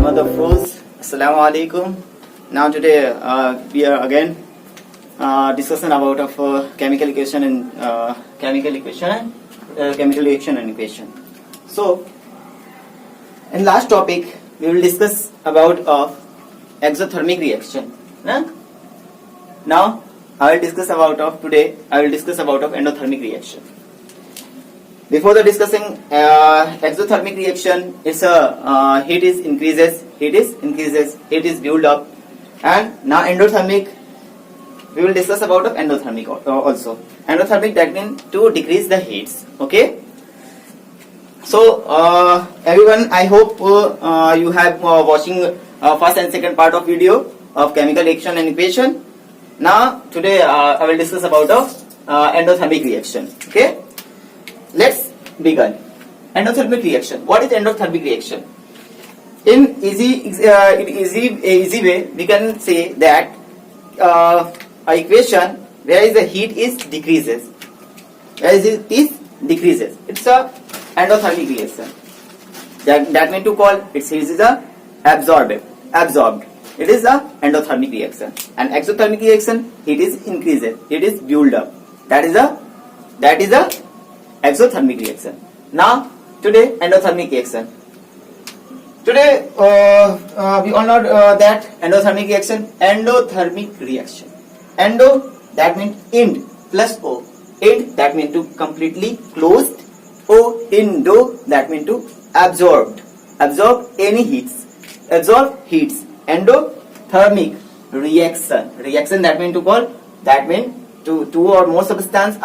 Mother Froze. Assalamu alaikum. Now today we are again discussing about chemical equation and chemical reaction and equation. So in last topic we will discuss about exothermic reaction. Now I will discuss about endothermic reaction. Before the discussing exothermic reaction, its heat is increases, heat is built up, and now endothermic, we will discuss about endothermic also. Endothermic, that means to decrease the heats. Okay. So everyone, I hope you have watching first and second part of video of chemical reaction and equation. Now today I will discuss about endothermic reaction. Okay. Let's begin. Endothermic reaction. What is endothermic reaction? In easy way, we can say that a equation where the heat is decreases, it's a endothermic reaction. That means to call its heat is a absorbed. It is a endothermic reaction. And exothermic reaction, heat is increases, it is built up. That is a exothermic reaction. Now today endothermic reaction. Today we all know that endothermic reaction. Endo, that means end plus o. End, that means to completely closed. O, endo, that means to absorb any heats. Absorb heats. Endothermic reaction, that means to call, that means two or more substance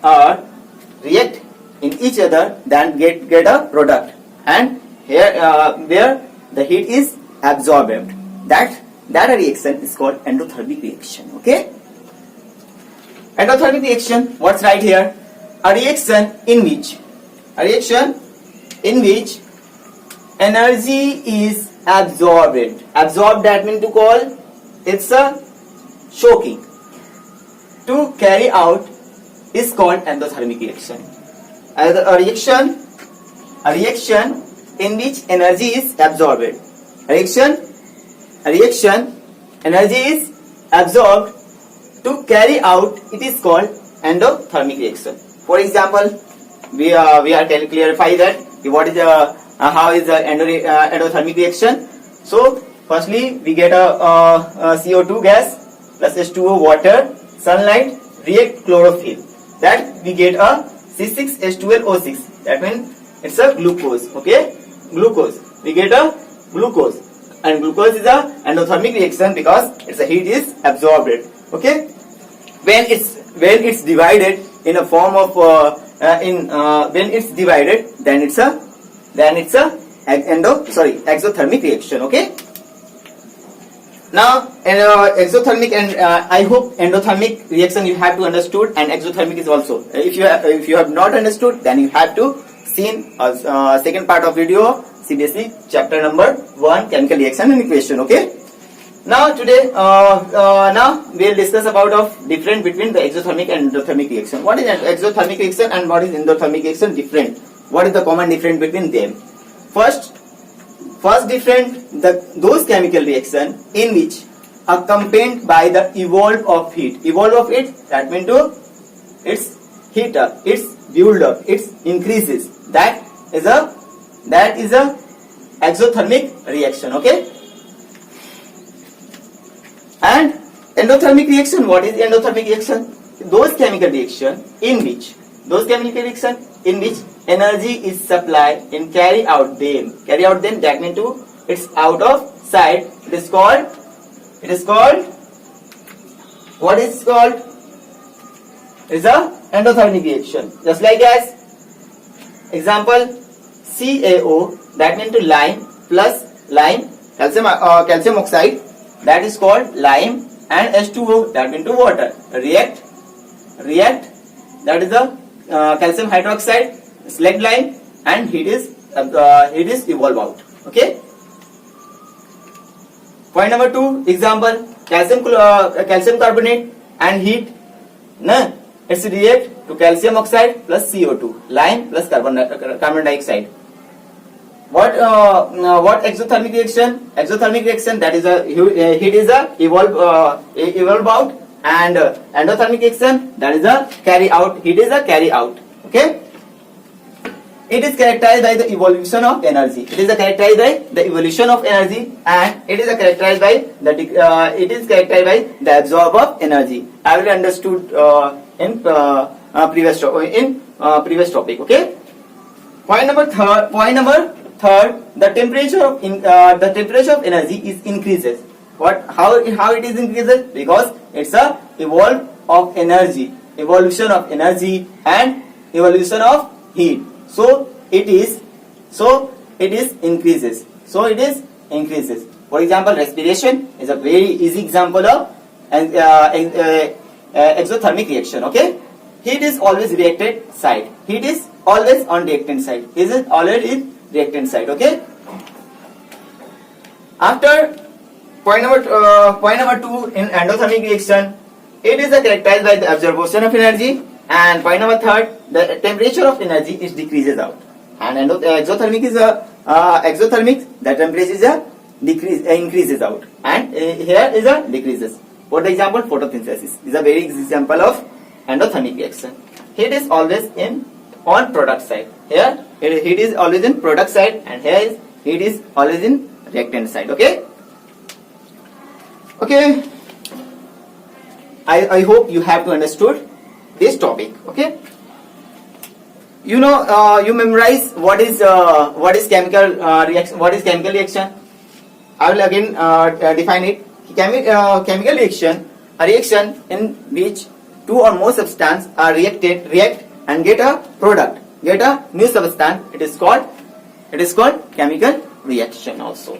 are react in each other, then get a product, and here where the heat is absorbed, that reaction is called endothermic reaction. Okay. Endothermic reaction, what's right here? A reaction in which energy is absorbed, that means to call, it's a shocking. To carry out is called endothermic reaction. A reaction in which energy is absorbed. A reaction energy is absorbed to carry out, it is called endothermic reaction. For example, we are clarify that what is how is the endothermic reaction. So firstly we get a CO2 gas plus H2O water, sunlight, react chlorophyll, that we get a C6H12O6, that means it's a glucose. Okay, glucose, we get a glucose, and glucose is a endothermic reaction because its heat is absorbed. Okay, when it's divided in a form of when it's divided, then it's a exothermic reaction. Okay. Now exothermic and I hope endothermic reaction you have to understood, and exothermic is also. If you have not understood, then you have to see second part of video CBSE chapter number 1 chemical reaction and equation. Okay. Now today now we will discuss about difference between the exothermic and endothermic reaction. What is exothermic reaction and what is endothermic reaction different? What is the common difference between them? First difference, those chemical reaction in which accompanied by the evolve of heat. Evolve of heat, that means to its heat up, its build up, its increases. That is a exothermic reaction. Okay. And endothermic reaction, what is endothermic reaction? Those chemical reaction in which energy is supplied in carry out them, that means to it's out of sight. It is called what is called? Is a endothermic reaction. Just like as example CaO, that means to lime plus lime, calcium oxide, that is called lime, and H2O, that means to water, react, that is the calcium hydroxide, select line, and heat is evolve out. Okay. Point number 2, example calcium carbonate and heat, it's react to calcium oxide plus CO2, lime plus carbon dioxide. What exothermic reaction? Exothermic reaction, that is a heat is a evolve out, and endothermic reaction, that is a carry out. Heat is a carry out. Okay. It is characterized by the evolution of energy. It is characterized by the evolution of energy, and it is characterized by the absorb of energy. I will understood in previous topic. Okay. Point number third, the temperature of energy is increases. How it is increases? Because it's a evolution of energy and evolution of heat. So it is increases. For example, respiration is a very easy example of exothermic reaction. Okay, heat is always reactant side. Heat is always on reactant side. Heat is always in reactant side. Okay. After point number 2 in endothermic reaction, it is characterized by the absorption of energy. And point number 3, the temperature of energy is decreases out. And exothermic is exothermic. The temperature is increases out. And here is a decreases. For the example, photosynthesis is a very example of endothermic reaction. Heat is always on product side. Here heat is always in product side, and here heat is always in reactant side. Okay. I hope you have to understood this topic. Okay, you memorize what is chemical reaction. What is chemical reaction? I will again define it. Chemical reaction, a reaction in which two or more substances are react and get a product, get a new substance. It is called chemical reaction also.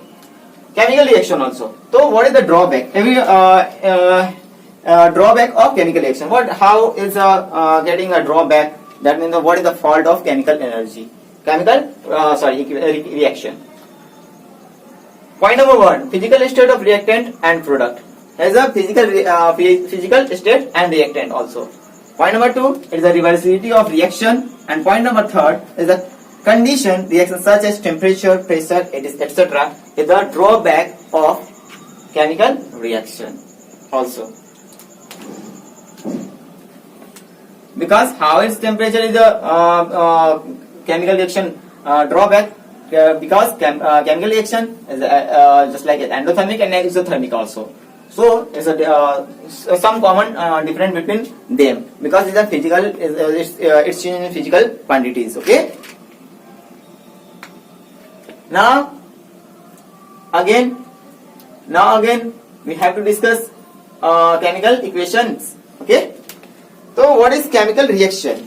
So what is the drawback? Every drawback of chemical reaction. How is getting a drawback? That means what is the fault of chemical reaction? Point number 1: physical state of reactant and product. There is a physical state and reactant also. Point number 2 is the reversibility of reaction, and point number 3 is the condition reaction such as temperature, pressure, etc. is the drawback of chemical reaction also. Because how its temperature is a chemical reaction drawback, because chemical reaction is just like endothermic and exothermic also. So it's some common difference between them, because it's a physical, it's changing in physical quantities. Okay. Now again we have to discuss chemical equations. Okay. So what is chemical reaction?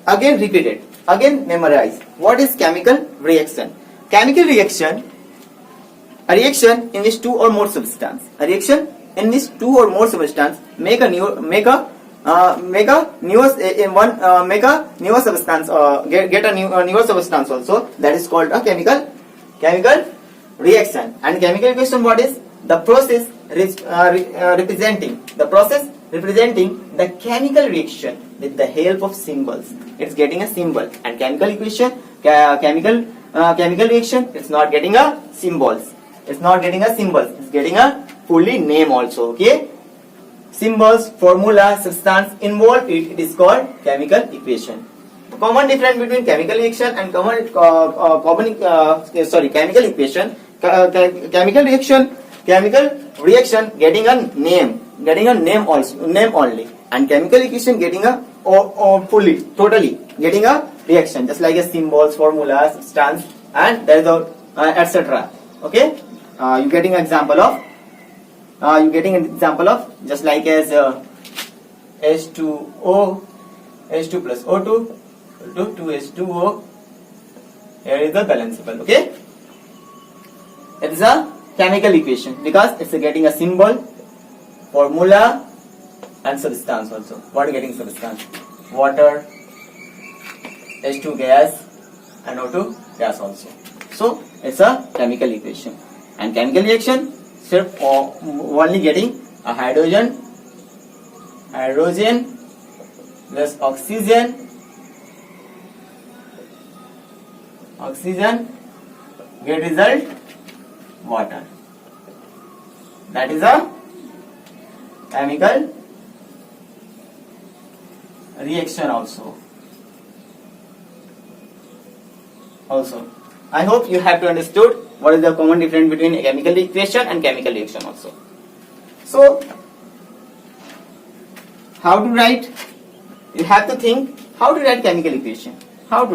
Again repeat it. Again memorize. What is chemical reaction? Chemical reaction, a reaction in which two or more substances. A reaction in which two or more substances make a newer substance, get a newer substance also. That is called a chemical reaction. And chemical reaction, what is the process representing the chemical reaction with the help of symbols. It's getting a symbol. And chemical reaction, it's not getting a symbols. It's getting a fully name also. Okay. Symbols, formula, substance involved. It is called chemical equation. Common difference between chemical reaction and chemical equation. Chemical reaction getting a name only, and chemical equation getting a totally getting a reaction, just like a symbols, formulas, substance, and there is a etc. Okay, you getting an example of just like as H2O, H2 plus O2 to 2H2O. Here is the balanceable. Okay, it is a chemical equation because it's getting a symbol, formula, and substance also. What getting substance? Water, H2 gas, and O2 gas also. So it's a chemical equation. And chemical reaction only getting a hydrogen plus oxygen get result water. That is a chemical reaction also. I hope you have to understood what is the common difference between a chemical equation and chemical reaction also. So how to write? You have to think how to write chemical equation. How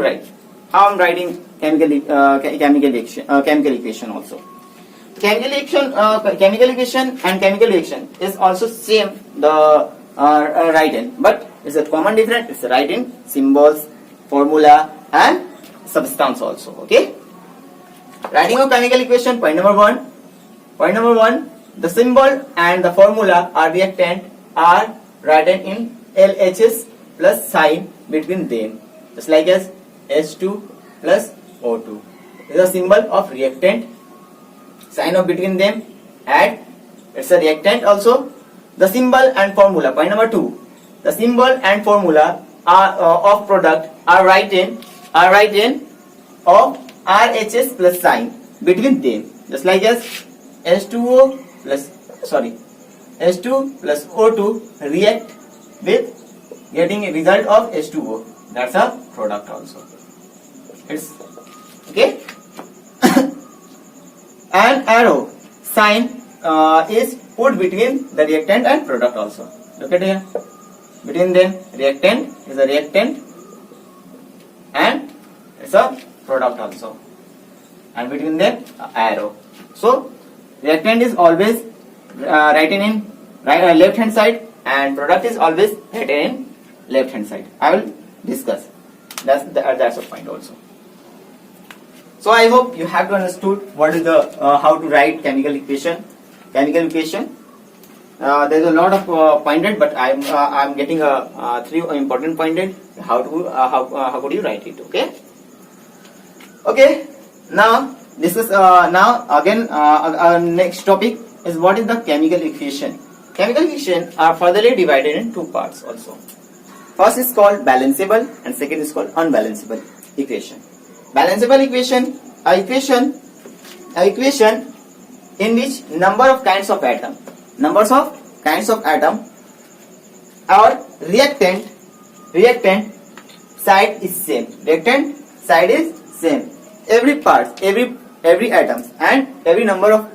I'm writing chemical equation also. Chemical equation and chemical reaction is also same the writing, but it's a common difference. It's writing symbols, formula, and substance also. Okay. Writing of chemical equation. Point number one. The symbol and the formula are reactant are written in LHS plus sign between them, just like as H2 plus O2 is a symbol of reactant, sign of between them, and it's a reactant also. The symbol and formula. Point number two. The symbol and formula are of product are written of RHS plus sign between them, just like as H2 plus O2 react with getting a result of H2O. That's a product also. It's okay. An arrow sign is put between the reactant and product also. Look at here. Between them, reactant is a reactant and it's a product also. And between them, arrow. So reactant is always written in left hand side, and product is always written in left hand side. I will discuss. That's a point also. So I hope you have to understood what is the how to write chemical equation. There's a lot of pointed, but I'm getting three important pointed. How could you write it? Okay. Now this is our next topic is what is the chemical equation. Chemical equation are furtherly divided in two parts also. First is called balanceable and second is called unbalanceable equation. Balanceable equation, a equation in which numbers of kinds of atom or reactant side is same. Every atoms and every number of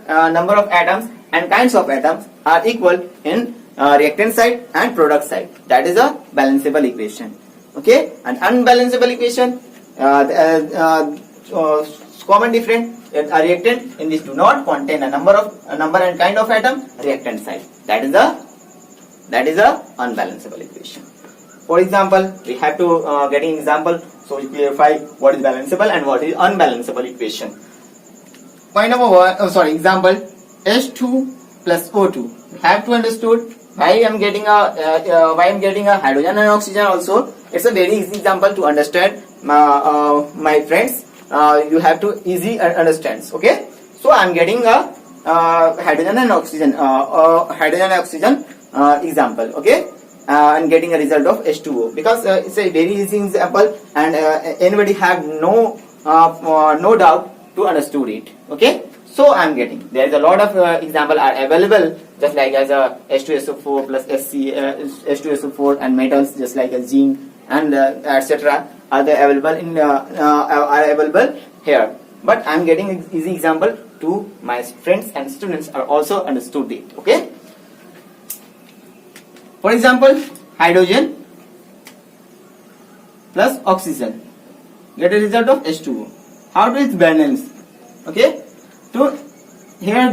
atoms and kinds of atoms are equal in reactant side and product side. That is a balanceable equation. Okay, and unbalanceable equation, common difference. A reactant in which do not contain a number and kind of atom, reactant side. That is a unbalanceable equation. For example, we have to get an example so we clarify what is balanceable and what is unbalanceable equation. Point number one. Example H2 plus O2. You have to understood why I am getting a hydrogen and oxygen also. It's a very easy example to understand, my friends. You have to easy understand. Okay, so I am getting a hydrogen and oxygen example. Okay, and getting a result of H2O because it's a very easy example and anybody have no doubt to understood it. Okay, so I am getting there is a lot of example are available, just like as a H2SO4 plus H2SO4 and metals just like a zinc and etc. are available here, but I am getting an easy example to my friends and students are also understood it. Okay, for example hydrogen plus oxygen get a result of H2O. How do it balance? Okay, so here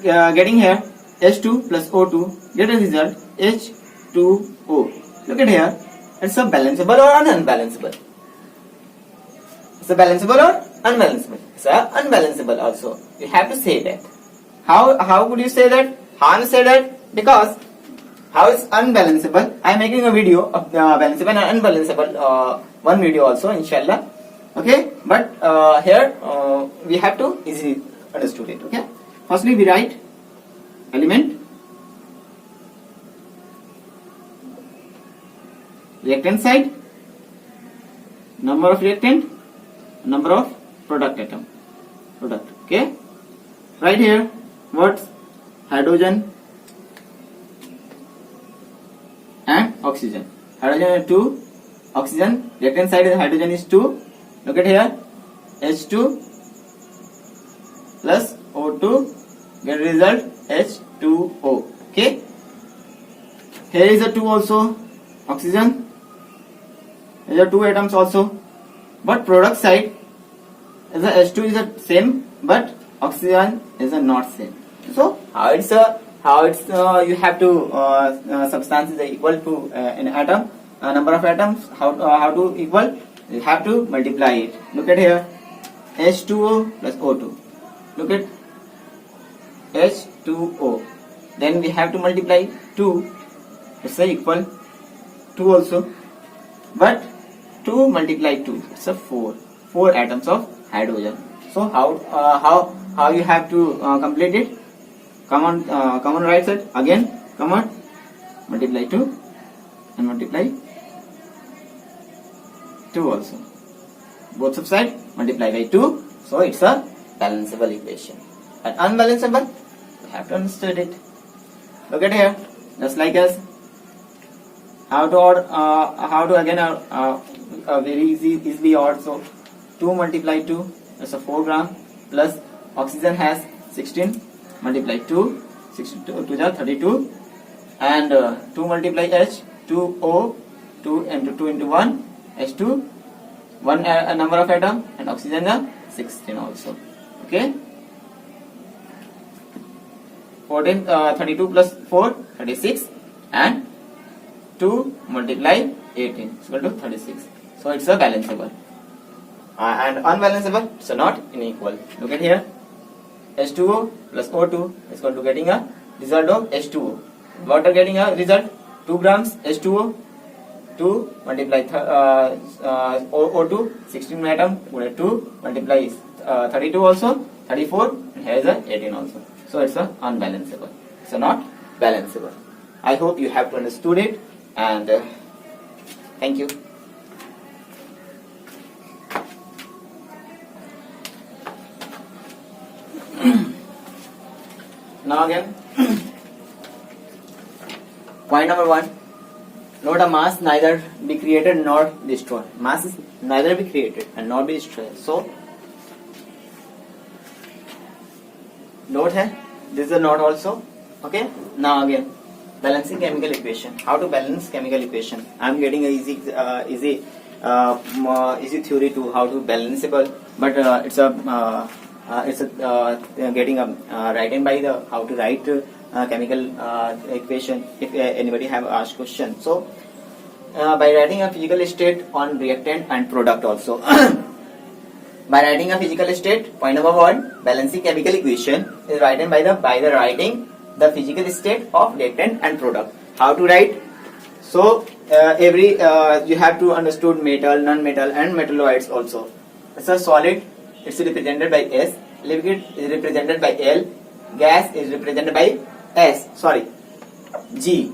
getting here H2 plus O2 get a result H2O. Look at here. It's a balanceable or unbalanceable? It's a balanceable or unbalanceable? It's a unbalanceable also. You have to say that. How could you say that? How I say that? Because how is unbalanceable? I am making a video of balanceable and unbalanceable one video also, inshallah. Okay, but here we have to easily understood it. Okay, firstly we write element, reactant side, number of reactant, number of product atom. product. Okay, right here what? Hydrogen and oxygen. Hydrogen is 2, oxygen, left hand side hydrogen is 2. Look at here, H2 plus O2, get result H2O. Okay, here is a 2 also, oxygen, there are 2 atoms also, but product side is a H2 is the same, but oxygen is a not same. So how it's you have to substance is equal to an atom, number of atoms, how to equal, you have to multiply it. Look at here, H2O plus O2, look at H2O, then we have to multiply 2, it's a equal 2 also, but 2 multiply 2, it's a 4 atoms of hydrogen. So how you have to complete it? Common right side again, common, multiply 2 and multiply 2 also, both of side multiply by 2, so it's a balanceable equation. And unbalanceable, you have to understand it. Look at here, just like us, how to again very easily odd. So 2 multiply 2, that's a 4 gram, plus oxygen has 16, multiply 2, 62 to the 32, and 2 multiply H, 2O, 2 into 2 into 1, H2, 1 number of atom, and oxygen 16 also. Okay, 32 plus 4, 36, and 2 multiply 18 is equal to 36. So it's a balanceable. And unbalanceable, so not unequal. Look at here, H2O plus O2 is equal to getting a result of H2O. What are getting a result? 2 grams H2O, 2 multiply O2, 16 atom, 2 multiply 32 also, 34, and here is a 18 also. So it's a unbalanceable, so not balanceable. I hope you have understood it, and thank you. Now again, point number 1. Note a mass neither be created nor destroyed. Mass is neither be created and nor be destroyed. So note here, this is a note also. Okay. Now again, balancing chemical equation. How to balance chemical equation? I am getting a easy theory to how to balanceable, but it's getting written by the how to write chemical equation. If anybody have asked question, so by writing a physical state on reactant and product also. By writing a physical state, point number 1, balancing chemical equation is written by the writing the physical state of reactant and product. How to write? So every you have to understood metal, non-metal, and metalloids also. It's a solid, it's represented by S. Liquid is represented by L. Gas is represented by G.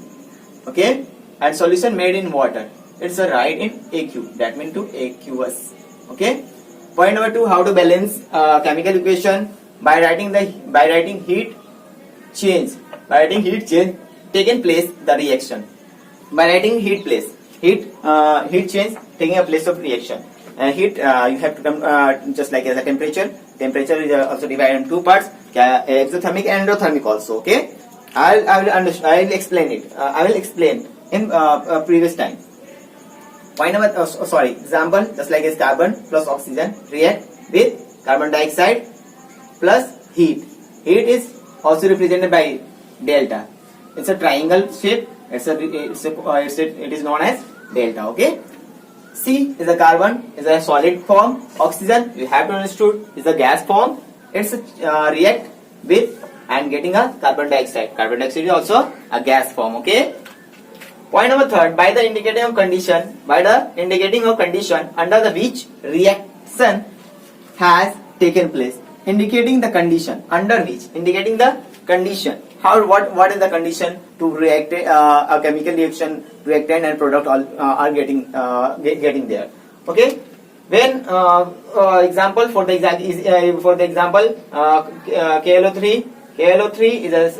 Okay, and solution made in water, it's a write in AQ, that means to aqueous. Okay. Point number 2, how to balance chemical equation? By writing heat change taken place the reaction. By writing heat change taking a place of reaction. Heat you have to come just like as a temperature. Temperature is also divided in 2 parts, exothermic and endothermic also. Okay, I will explain it. I will explain in previous time. Point number example, just like as carbon plus oxygen react with carbon dioxide plus heat. Heat is also represented by delta. It's a triangle shape. It is known as delta. Okay. C is a carbon, is a solid form. Oxygen, you have to understood, is a gas form. It's react with and getting a carbon dioxide. Carbon dioxide is also a gas form. Okay. Point number 3, by the indicating of condition under the which reaction has taken place. Indicating the condition under which, indicating the condition. What is the condition to react a chemical reaction, reactant and product all are getting there. Okay. When example for the example KLO3 is a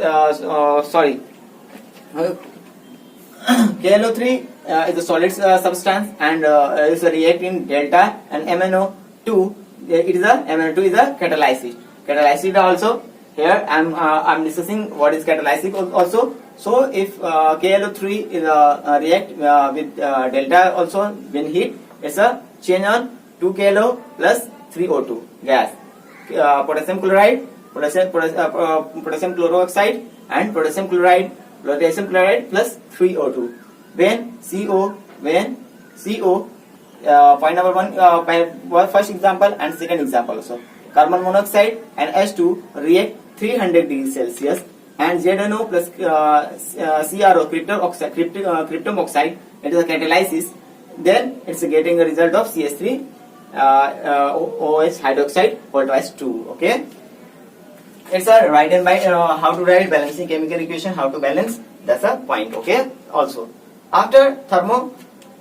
KLO3 is a solid substance and is a reactant delta, and MnO2 is a catalysis. Catalysis also here I'm discussing what is catalysis also. So if KLO3 is a react with delta also when heat, it's a change on 2 KLO plus 3O2 gas, potassium chloride, potassium chloroxide, and potassium chloride plus 3O2. When CO point number one, first example and second example also, carbon monoxide and H2 react 300 degrees Celsius, and ZNO plus CRO krypton oxide, it is a catalysis. Then it's getting a result of CH3 OH hydroxide called as 2. Okay, it's a write and by how to write balancing chemical equation, how to balance, that's a point. Okay, also after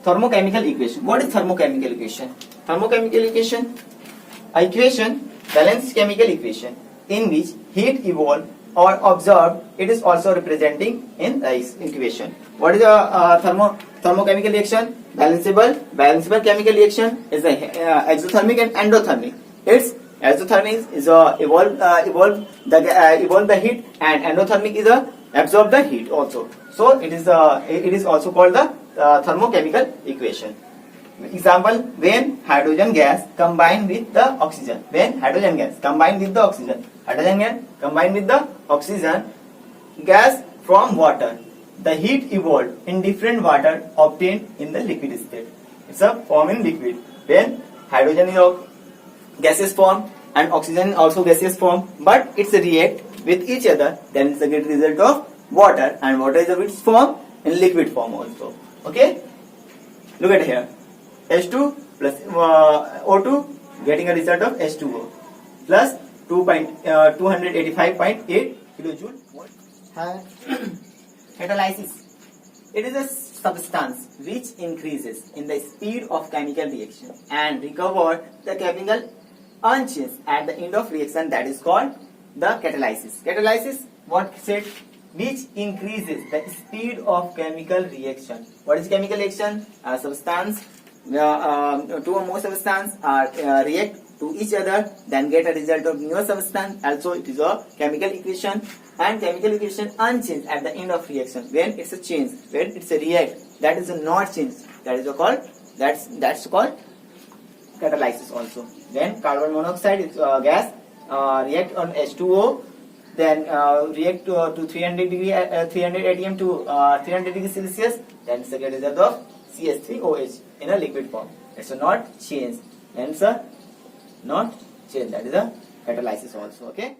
thermochemical equation. What is thermochemical equation? Thermochemical equation balanced chemical equation in which heat evolved or absorbed, it is also representing in this equation. What is a thermochemical reaction? Balanceable chemical reaction is the exothermic and endothermic. Its exothermic is evolve the heat, and endothermic is absorb the heat also. So it is also called the thermochemical equation. Example, when hydrogen gas combined with the oxygen, gas from water, the heat evolved in different water obtained in the liquid state. It's a form in liquid. When hydrogen is gaseous form and oxygen also gaseous form, but it's a react with each other, then it's a get result of water, and water is a which form? In liquid form also. Okay, look at here, H2 plus O2 getting a result of H2O plus 285.8 kilojoule. Catalysis. It is a substance which increases in the speed of chemical reaction and recover the chemical unchanged at the end of reaction, that is called the catalysis. Catalysis, what said? Which increases the speed of chemical reaction. What is chemical reaction? A substance, two or more substances are react to each other, then get a result of newer substance. Also, it is a chemical equation, and chemical equation unchanged at the end of reaction. When it's a change, when it's a react, that is a not change. That is called that's called catalysis also. Then carbon monoxide is gas react on H2O, then react to 300 atm to 300 degrees Celsius, then it's a get result of CH3OH in a liquid form. It's a not change, hence a not change. That is a catalysis also. Okay.